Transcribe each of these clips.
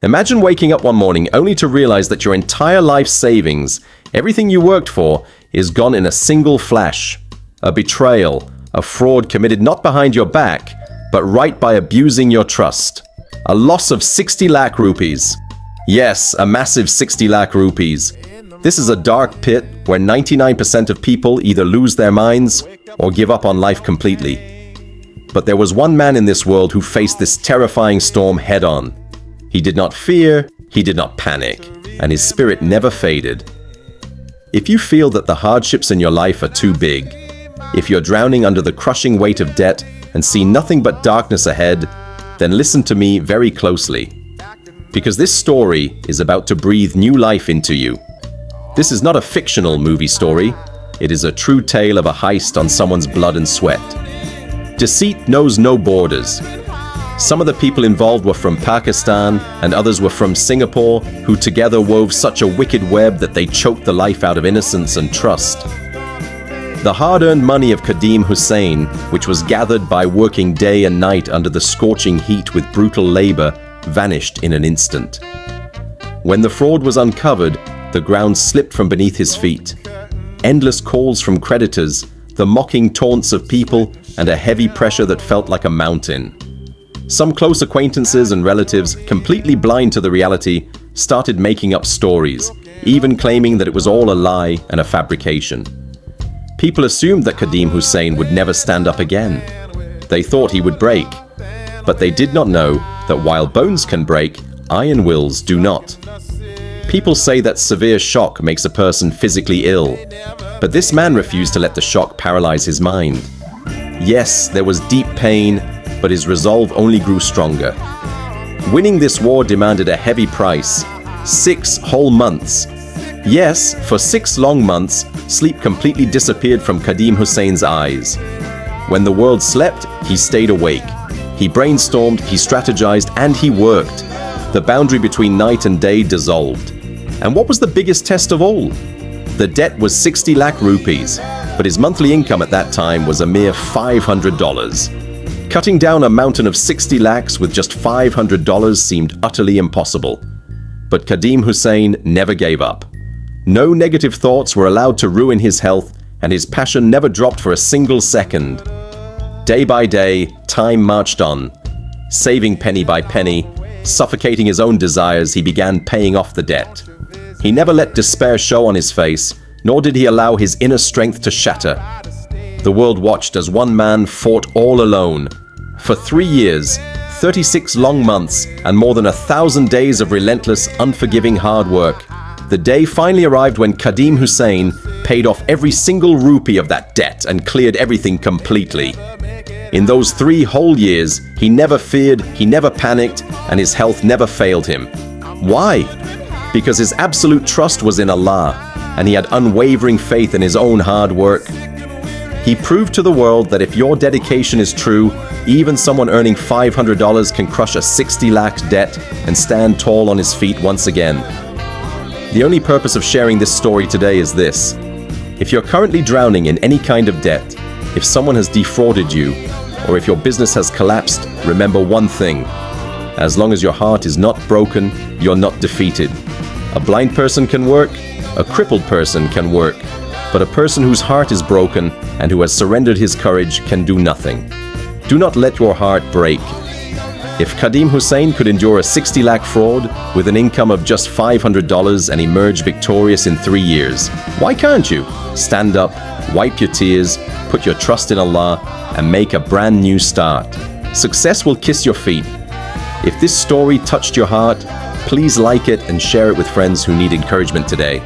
Imagine waking up one morning only to realize that your entire life savings, everything you worked for, is gone in a single flash. A betrayal, a fraud committed not behind your back, but right by abusing your trust. A loss of 60 lakh rupees. Yes, a massive 60 lakh rupees. This is a dark pit where 99% of people either lose their minds or give up on life completely. But there was one man in this world who faced this terrifying storm head-on. He did not fear, he did not panic, and his spirit never faded. If you feel that the hardships in your life are too big, if you're drowning under the crushing weight of debt and see nothing but darkness ahead, then listen to me very closely. Because this story is about to breathe new life into you. This is not a fictional movie story. It is a true tale of a heist on someone's blood and sweat. Deceit knows no borders. Some of the people involved were from Pakistan and others were from Singapore, who together wove such a wicked web that they choked the life out of innocence and trust. The hard-earned money of Kadeem Hussain, which was gathered by working day and night under the scorching heat with brutal labor, vanished in an instant. When the fraud was uncovered, the ground slipped from beneath his feet. Endless calls from creditors, the mocking taunts of people, and a heavy pressure that felt like a mountain. Some close acquaintances and relatives, completely blind to the reality, started making up stories, even claiming that it was all a lie and a fabrication. People assumed that Kadeem Hussain would never stand up again. They thought he would break. But they did not know that while bones can break, iron wills do not. People say that severe shock makes a person physically ill, but this man refused to let the shock paralyze his mind. Yes, there was deep pain, but his resolve only grew stronger. Winning this war demanded a heavy price. 6 whole months. Yes, for 6 long months, sleep completely disappeared from Kadeem Hussain's eyes. When the world slept, he stayed awake. He brainstormed, he strategized, and he worked. The boundary between night and day dissolved. And what was the biggest test of all? The debt was 60 lakh rupees, but his monthly income at that time was a mere $500. Cutting down a mountain of 60 lakhs with just $500 seemed utterly impossible. But Kadeem Hussain never gave up. No negative thoughts were allowed to ruin his health, and his passion never dropped for a single second. Day by day, time marched on. Saving penny by penny, suffocating his own desires, he began paying off the debt. He never let despair show on his face, nor did he allow his inner strength to shatter. The world watched as one man fought all alone. For 3 years, 36 long months, and more than 1,000 days of relentless, unforgiving hard work, the day finally arrived when Kadeem Hussain paid off every single rupee of that debt and cleared everything completely. In those 3 whole years, he never feared, he never panicked, and his health never failed him. Why? Because his absolute trust was in Allah, and he had unwavering faith in his own hard work. He proved to the world that if your dedication is true, even someone earning $500 can crush a 60 lakh debt and stand tall on his feet once again. The only purpose of sharing this story today is this. If you're currently drowning in any kind of debt, if someone has defrauded you, or if your business has collapsed, remember one thing. As long as your heart is not broken, you're not defeated. A blind person can work, a crippled person can work, but a person whose heart is broken and who has surrendered his courage can do nothing. Do not let your heart break. If Kadeem Hussain could endure a 60 lakh fraud with an income of just $500 and emerge victorious in 3 years, why can't you? Stand up, wipe your tears, put your trust in Allah, and make a brand new start. Success will kiss your feet. If this story touched your heart, please like it and share it with friends who need encouragement today.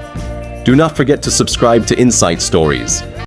Do not forget to subscribe to Insight Stories.